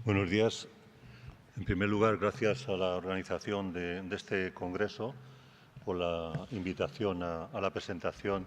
Buenos días. En primer lugar, gracias a la organización de este congreso por la invitación a la presentación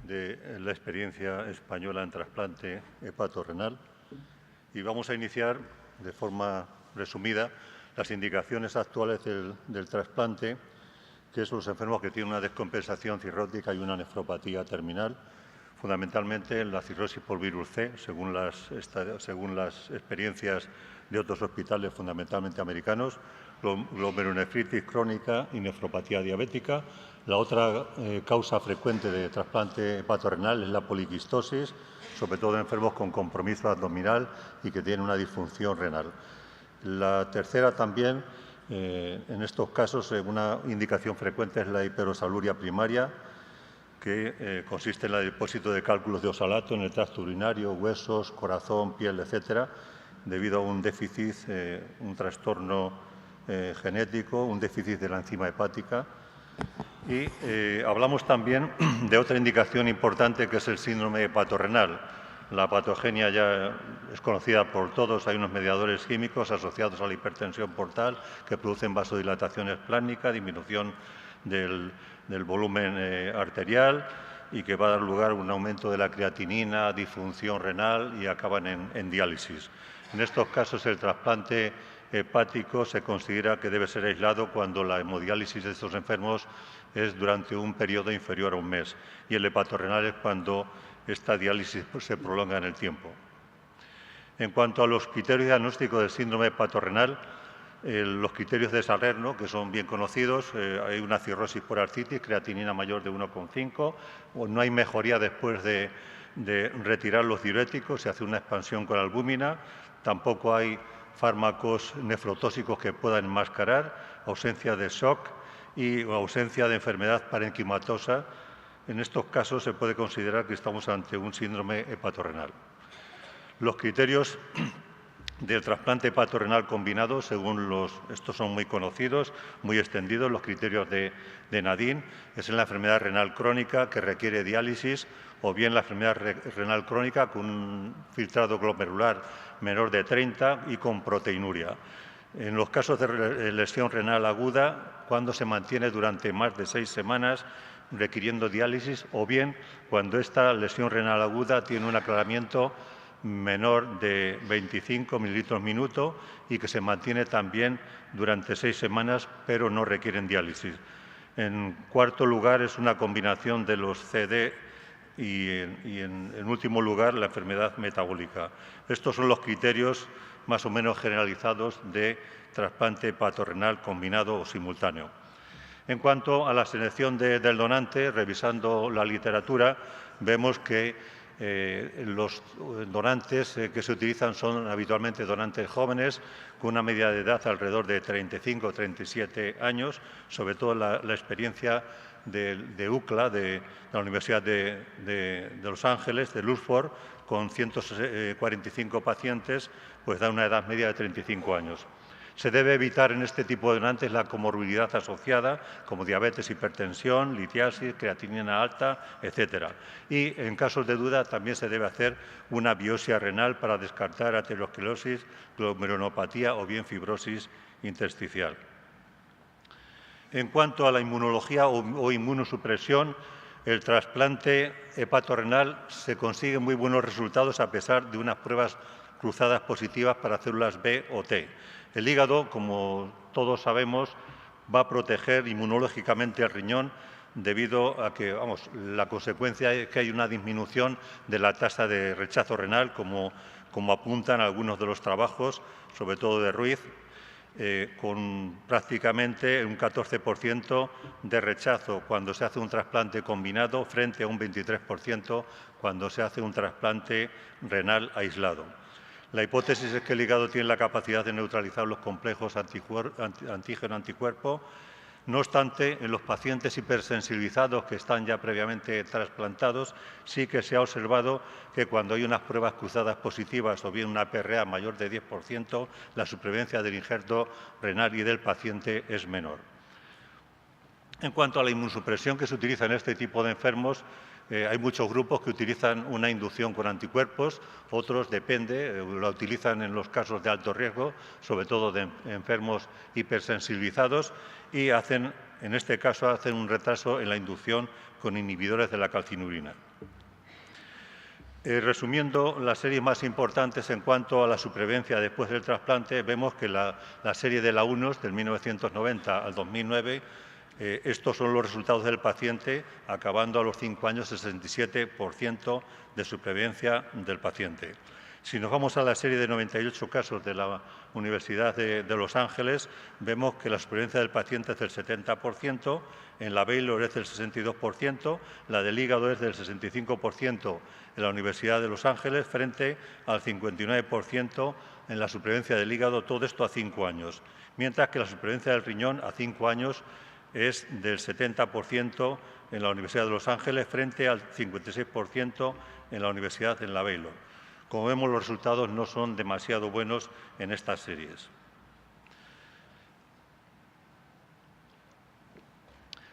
de la experiencia española en trasplante hepatorrenal. Y vamos a iniciar de forma resumida las indicaciones actuales del trasplante, que son los enfermos que tienen una descompensación cirrótica y una nefropatía terminal, fundamentalmente la cirrosis por virus C, según las experiencias de otros hospitales, fundamentalmente americanos, glomerulonefritis crónica y nefropatía diabética. La otra causa frecuente de trasplante hepatorrenal es la poliquistosis, sobre todo en enfermos con compromiso abdominal y que tienen una disfunción renal. La tercera también, en estos casos, una indicación frecuente es la hiperosaluria primaria, que consiste en el depósito de cálculos de oxalato en el tracto urinario, huesos, corazón, piel, etcétera, debido a un déficit, un trastorno genético, un déficit de la enzima hepática. Y hablamos también de otra indicación importante, que es el síndrome hepatorrenal. La patogenia ya es conocida por todos. Hay unos mediadores químicos asociados a la hipertensión portal que producen vasodilatación esplánica, disminución del volumen arterial y que va a dar lugar a un aumento de la creatinina, disfunción renal y acaban en diálisis. En estos casos, el trasplante hepático se considera que debe ser aislado cuando la hemodiálisis de estos enfermos es durante un periodo inferior a un mes y el hepatorrenal es cuando esta diálisis se prolonga en el tiempo. En cuanto a los criterios diagnósticos del síndrome hepatorrenal, los criterios de Salerno, que son bien conocidos, hay una cirrosis por artritis, creatinina mayor de 1,5, no hay mejoría después de retirar los diuréticos, se hace una expansión con albúmina, tampoco hay fármacos nefrotóxicos que puedan enmascarar, ausencia de shock y ausencia de enfermedad parenquimatosa. En estos casos se puede considerar que estamos ante un síndrome hepatorrenal. Los criterios del trasplante hepatorrenal combinado, estos son muy conocidos, muy extendidos, los criterios de Nadine, es en la enfermedad renal crónica que requiere diálisis o bien la enfermedad renal crónica con un filtrado glomerular menor de 30 y con proteinuria. En los casos de lesión renal aguda, cuando se mantiene durante más de 6 semanas requiriendo diálisis o bien cuando esta lesión renal aguda tiene un aclaramiento menor de 25 mililitros minuto y que se mantiene también durante 6 semanas, pero no requieren diálisis. En cuarto lugar, es una combinación de los CD y en último lugar, la enfermedad metabólica. Estos son los criterios más o menos generalizados de trasplante hepatorrenal combinado o simultáneo. En cuanto a la selección del donante, revisando la literatura, vemos que los donantes que se utilizan son habitualmente donantes jóvenes, con una media de edad alrededor de 35 o 37 años, sobre todo la experiencia de UCLA, de la Universidad de Los Ángeles, de Luxford, con 145 pacientes, pues da una edad media de 35 años. Se debe evitar en este tipo de donantes la comorbilidad asociada, como diabetes, hipertensión, litiasis, creatinina alta, etcétera. Y en casos de duda también se debe hacer una biopsia renal para descartar aterosclerosis, glomerulopatía o bien fibrosis intersticial. En cuanto a la inmunología o inmunosupresión, el trasplante hepatorrenal se consigue muy buenos resultados a pesar de unas pruebas cruzadas positivas para células B o T. El hígado, como todos sabemos, va a proteger inmunológicamente al riñón debido a que, la consecuencia es que hay una disminución de la tasa de rechazo renal, como apuntan algunos de los trabajos, sobre todo de Ruiz, con prácticamente un 14% de rechazo cuando se hace un trasplante combinado frente a un 23% cuando se hace un trasplante renal aislado. La hipótesis es que el hígado tiene la capacidad de neutralizar los complejos antígeno-anticuerpo. No obstante, en los pacientes hipersensibilizados que están ya previamente trasplantados, sí que se ha observado que cuando hay unas pruebas cruzadas positivas o bien una PRA mayor de 10%, la supervivencia del injerto renal y del paciente es menor. En cuanto a la inmunosupresión que se utiliza en este tipo de enfermos, Hay muchos grupos que utilizan una inducción con anticuerpos, otros la utilizan en los casos de alto riesgo, sobre todo de enfermos hipersensibilizados, y en este caso hacen un retraso en la inducción con inhibidores de la calcinurina. Resumiendo las series más importantes en cuanto a la supervivencia después del trasplante, vemos que la serie de la UNOS del 1990 al 2009, estos son los resultados del paciente, acabando a los 5 años 67% de supervivencia del paciente. Si nos vamos a la serie de 98 casos de la Universidad de Los Ángeles, vemos que la supervivencia del paciente es del 70%, en la Baylor es del 62%, la del hígado es del 65% en la Universidad de Los Ángeles, frente al 59% en la supervivencia del hígado, todo esto a 5 años, mientras que la supervivencia del riñón a 5 años es del 70% en la Universidad de Los Ángeles, frente al 56% en la Universidad de la Baylor. Como vemos, los resultados no son demasiado buenos en estas series.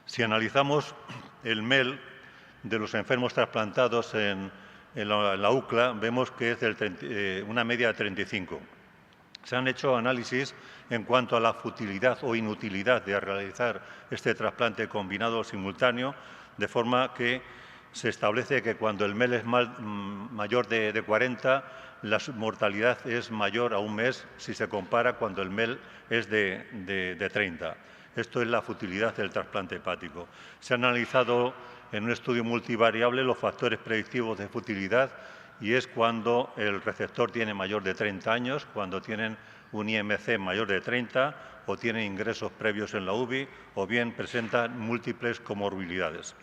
Si analizamos el MEL de los enfermos trasplantados en la UCLA, vemos que es una media de 35. Se han hecho análisis en cuanto a la futilidad o inutilidad de realizar este trasplante combinado o simultáneo, de forma que se establece que cuando el MEL es mayor de 40, la mortalidad es mayor a un mes si se compara cuando el MEL es de 30. Esto es la futilidad del trasplante hepático. Se han analizado en un estudio multivariable los factores predictivos de futilidad y es cuando el receptor tiene mayor de 30 años, cuando tienen un IMC mayor de 30 o tienen ingresos previos en la UBI o bien presentan múltiples comorbilidades.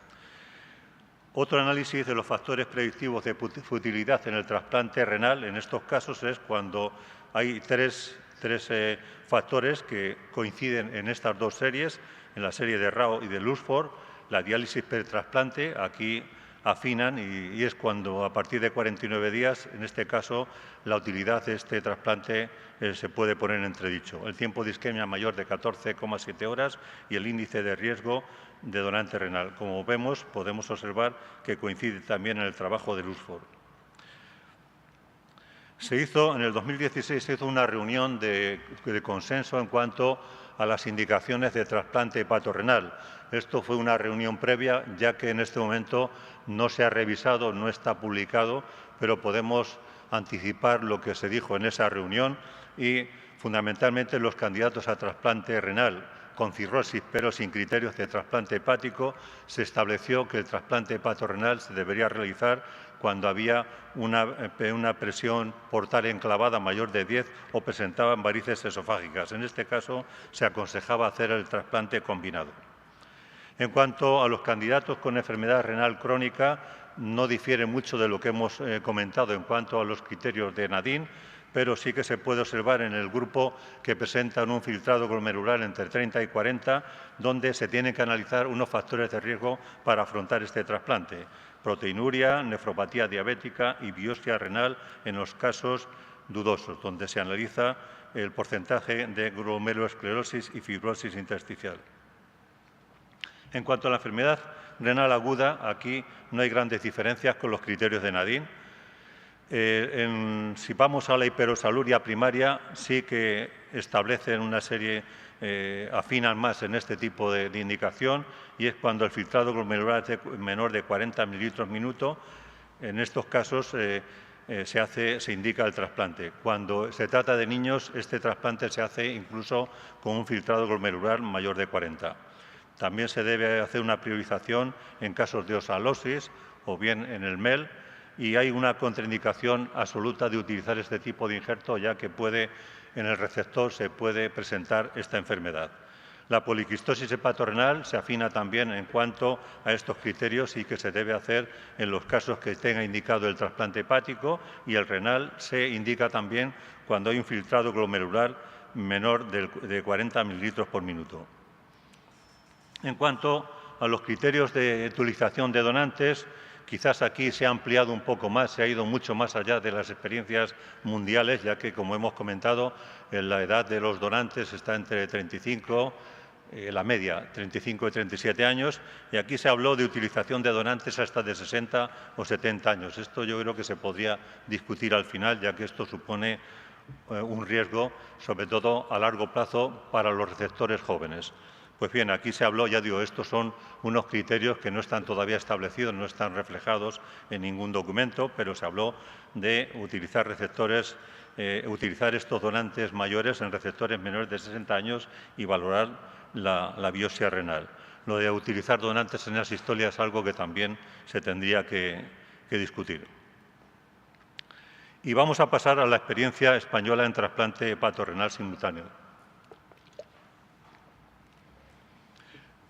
Otro análisis de los factores predictivos de futilidad en el trasplante renal, en estos casos, es cuando hay tres factores que coinciden en estas dos series, en la serie de Rao y de Luxford. La diálisis pretrasplante, aquí afinan y es cuando a partir de 49 días, en este caso, la utilidad de este trasplante se puede poner en entredicho. El tiempo de isquemia mayor de 14,7 horas y el índice de riesgo de donante renal. Como vemos, podemos observar que coincide también en el trabajo de Luxford. En el 2016 se hizo una reunión de consenso en cuanto a las indicaciones de trasplante hepatorrenal. Esto fue una reunión previa, ya que en este momento no se ha revisado, no está publicado, pero podemos anticipar lo que se dijo en esa reunión y, fundamentalmente, los candidatos a trasplante renal con cirrosis pero sin criterios de trasplante hepático, se estableció que el trasplante hepatorrenal se debería realizar cuando había una presión portal enclavada mayor de 10 o presentaban varices esofágicas. En este caso, se aconsejaba hacer el trasplante combinado. En cuanto a los candidatos con enfermedad renal crónica, no difiere mucho de lo que hemos comentado en cuanto a los criterios de Nadine, pero sí que se puede observar en el grupo que presentan un filtrado glomerular entre 30 y 40, donde se tienen que analizar unos factores de riesgo para afrontar este trasplante: proteinuria, nefropatía diabética y biopsia renal en los casos dudosos, donde se analiza el porcentaje de glomerulosclerosis y fibrosis intersticial. En cuanto a la enfermedad renal aguda, aquí no hay grandes diferencias con los criterios de Nadine. Si vamos a la hiperosaluria primaria, sí que establecen una serie, afinan más en este tipo de indicación, y es cuando el filtrado glomerular es menor de 40 mililitros minuto. En estos casos se indica el trasplante. Cuando se trata de niños, este trasplante se hace incluso con un filtrado glomerular mayor de 40. También se debe hacer una priorización en casos de osalosis o bien en el MEL, y hay una contraindicación absoluta de utilizar este tipo de injerto, ya que en el receptor se puede presentar esta enfermedad. La poliquistosis hepatorrenal se afina también en cuanto a estos criterios y que se debe hacer en los casos que tenga indicado el trasplante hepático, y el renal se indica también cuando hay un filtrado glomerular menor de 40 mililitros por minuto. En cuanto a los criterios de utilización de donantes, quizás aquí se ha ampliado un poco más, se ha ido mucho más allá de las experiencias mundiales, ya que, como hemos comentado, la edad de los donantes está entre 35 la media, 35 y 37 años, y aquí se habló de utilización de donantes hasta de 60 o 70 años. Esto yo creo que se podría discutir al final, ya que esto supone un riesgo, sobre todo a largo plazo, para los receptores jóvenes. Pues bien, aquí se habló, ya digo, estos son unos criterios que no están todavía establecidos, no están reflejados en ningún documento, pero se habló de utilizar receptores, utilizar estos donantes mayores en receptores menores de 60 años y valorar la biopsia renal. Lo de utilizar donantes en la sistolia es algo que también se tendría que discutir. Y vamos a pasar a la experiencia española en trasplante hepatorrenal simultáneo.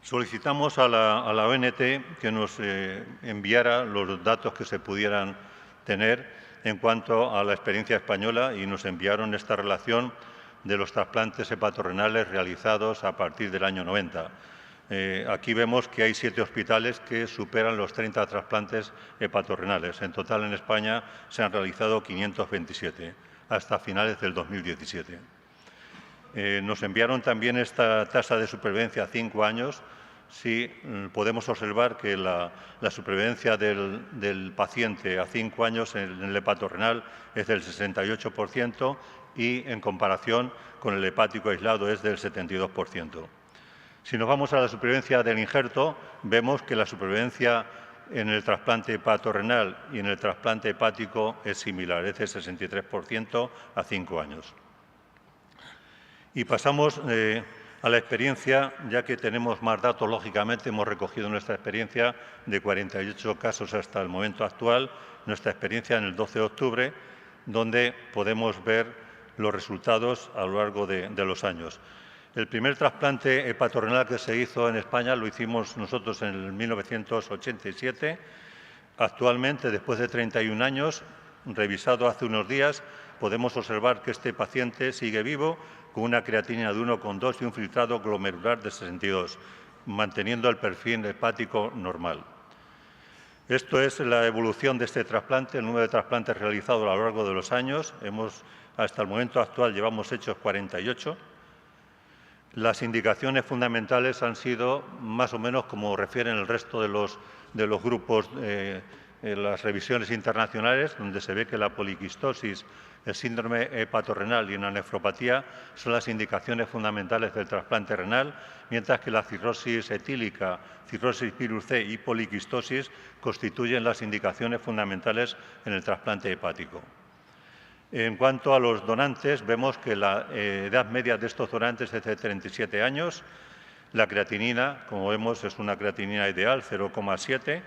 Solicitamos a la ONT que nos enviara los datos que se pudieran tener en cuanto a la experiencia española y nos enviaron esta relación de los trasplantes hepatorrenales realizados a partir del año 90. Aquí vemos que hay 7 hospitales que superan los 30 trasplantes hepatorrenales. En total, en España se han realizado 527 hasta finales del 2017. Nos enviaron también esta tasa de supervivencia a 5 años. Sí, podemos observar que la supervivencia del paciente a 5 años en el hepatorrenal es del 68% y en comparación con el hepático aislado es del 72%. Si nos vamos a la supervivencia del injerto, vemos que la supervivencia en el trasplante hepatorrenal y en el trasplante hepático es similar, es del 63% a 5 años. Y pasamos a la experiencia, ya que tenemos más datos, lógicamente hemos recogido nuestra experiencia de 48 casos hasta el momento actual, nuestra experiencia en el 12 de octubre, donde podemos ver los resultados a lo largo de los años. El primer trasplante hepatorrenal que se hizo en España lo hicimos nosotros en el 1987. Actualmente, después de 31 años, revisado hace unos días, podemos observar que este paciente sigue vivo con una creatinina de 1,2 y un filtrado glomerular de 62, manteniendo el perfil hepático normal. Esto es la evolución de este trasplante, el número de trasplantes realizados a lo largo de los años. Hasta el momento actual llevamos hechos 48. Las indicaciones fundamentales han sido más o menos como refieren el resto de los grupos en las revisiones internacionales, donde se ve que la poliquistosis, el síndrome hepatorrenal y una nefropatía son las indicaciones fundamentales del trasplante renal, mientras que la cirrosis etílica, cirrosis virus C y poliquistosis constituyen las indicaciones fundamentales en el trasplante hepático. En cuanto a los donantes, vemos que la edad media de estos donantes es de 37 años. La creatinina, como vemos, es una creatinina ideal, 0,7.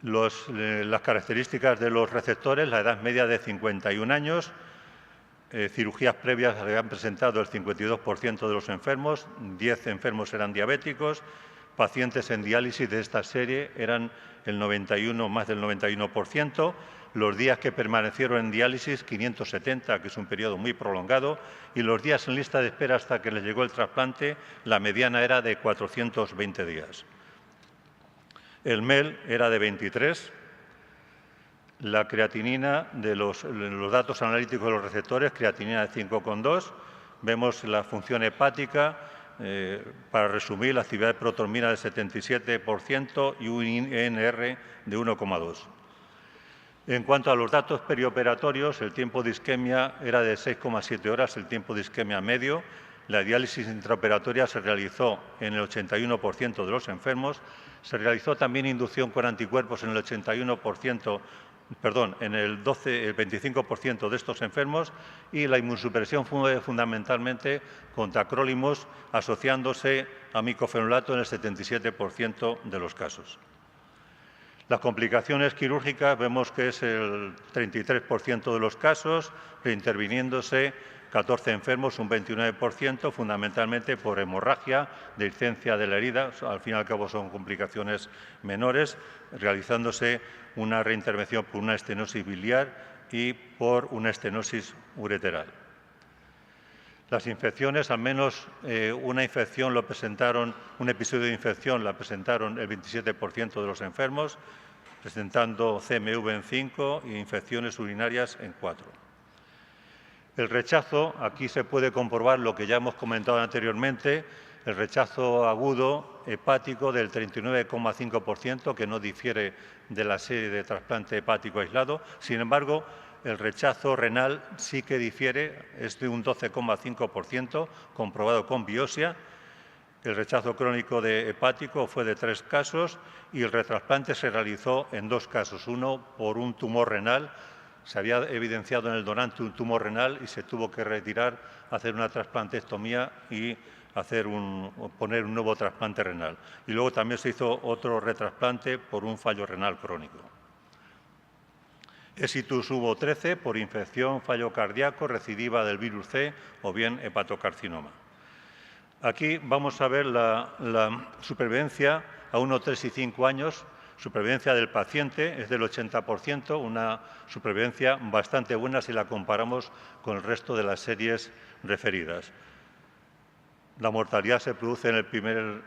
Las características de los receptores, la edad media de 51 años, cirugías previas que han presentado el 52% de los enfermos, 10 enfermos eran diabéticos, pacientes en diálisis de esta serie eran más del 91%, los días que permanecieron en diálisis, 570, que es un periodo muy prolongado, y los días en lista de espera hasta que les llegó el trasplante, la mediana era de 420 días. El MEL era de 23. La creatinina, de los datos analíticos de los receptores, creatinina de 5,2. Vemos la función hepática, para resumir, la actividad de protonina del 77% y un INR de 1,2. En cuanto a los datos perioperatorios, el tiempo de isquemia era de 6,7 horas, el tiempo de isquemia medio. La diálisis intraoperatoria se realizó en el 81% de los enfermos. Se realizó también inducción con anticuerpos en el 25% de estos enfermos y la inmunosupresión fue fundamentalmente con tacrolimus asociándose a micofenolato en el 77% de los casos. Las complicaciones quirúrgicas vemos que es el 33% de los casos, reinterviniéndose 14 enfermos, un 29%, fundamentalmente por hemorragia, dehiscencia de la herida, al fin y al cabo son complicaciones menores, realizándose una reintervención por una estenosis biliar y por una estenosis ureteral. Las infecciones, al menos una infección lo presentaron, un episodio de infección la presentaron el 27% de los enfermos, presentando CMV en 5 e infecciones urinarias en 4. El rechazo, aquí se puede comprobar lo que ya hemos comentado anteriormente, el rechazo agudo hepático del 39,5%, que no difiere de la serie de trasplante hepático aislado. Sin embargo, el rechazo renal sí que difiere, es de un 12,5%, comprobado con biopsia. El rechazo crónico de hepático fue de 3 casos y el retrasplante se realizó en 2 casos, uno por un tumor renal. Se había evidenciado en el donante un tumor renal y se tuvo que retirar, hacer una trasplantectomía y poner un nuevo trasplante renal. Y luego también se hizo otro retrasplante por un fallo renal crónico. Exitus hubo 13 por infección, fallo cardíaco, recidiva del virus C o bien hepatocarcinoma. Aquí vamos a ver la supervivencia a 1, 3 y 5 años. Supervivencia del paciente es del 80%, una supervivencia bastante buena si la comparamos con el resto de las series referidas. La mortalidad se produce en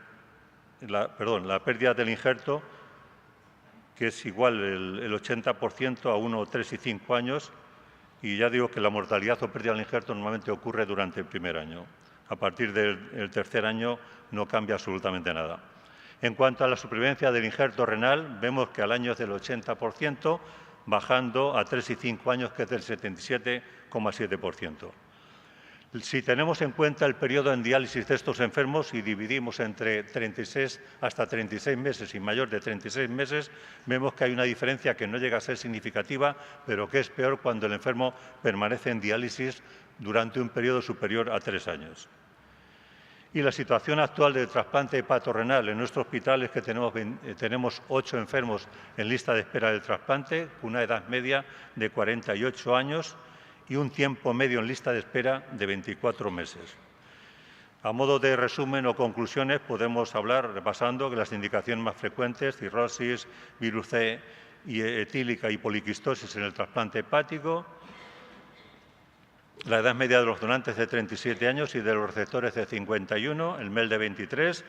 la pérdida del injerto, que es igual el 80% a 1, 3 y 5 años, y ya digo que la mortalidad o pérdida del injerto normalmente ocurre durante el primer año. A partir del tercer año no cambia absolutamente nada. En cuanto a la supervivencia del injerto renal, vemos que al año es del 80%, bajando a 3 y 5 años, que es del 77,7%. Si tenemos en cuenta el periodo en diálisis de estos enfermos y dividimos entre 36 hasta 36 meses y mayor de 36 meses, vemos que hay una diferencia que no llega a ser significativa, pero que es peor cuando el enfermo permanece en diálisis durante un periodo superior a 3 años. Y la situación actual del trasplante hepatorrenal en nuestro hospital es que tenemos 8 enfermos en lista de espera del trasplante, con una edad media de 48 años y un tiempo medio en lista de espera de 24 meses. A modo de resumen o conclusiones, podemos hablar, repasando, que las indicaciones más frecuentes, cirrosis, virus C y etílica y poliquistosis en el trasplante hepático, la edad media de los donantes de 37 años y de los receptores de 51, el MEL de 23,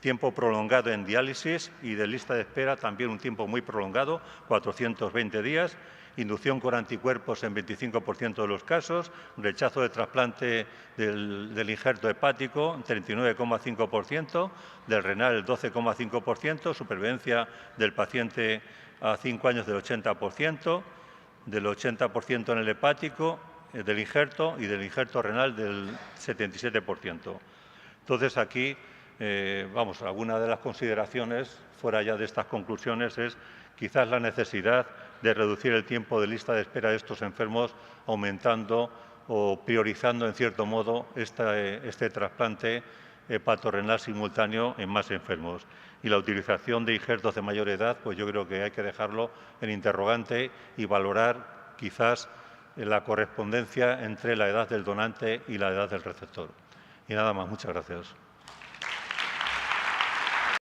tiempo prolongado en diálisis y de lista de espera también un tiempo muy prolongado, 420 días, inducción con anticuerpos en 25% de los casos, rechazo de trasplante del injerto hepático, 39,5%, del renal el 12,5%, supervivencia del paciente a 5 años del 80% en el hepático, del injerto y del injerto renal del 77%. Entonces, aquí, alguna de las consideraciones, fuera ya de estas conclusiones, es quizás la necesidad de reducir el tiempo de lista de espera de estos enfermos, aumentando o priorizando, en cierto modo, este trasplante hepatorrenal simultáneo en más enfermos. Y la utilización de injertos de mayor edad, pues yo creo que hay que dejarlo en interrogante y valorar quizás la correspondencia entre la edad del donante y la edad del receptor. Y nada más, muchas gracias.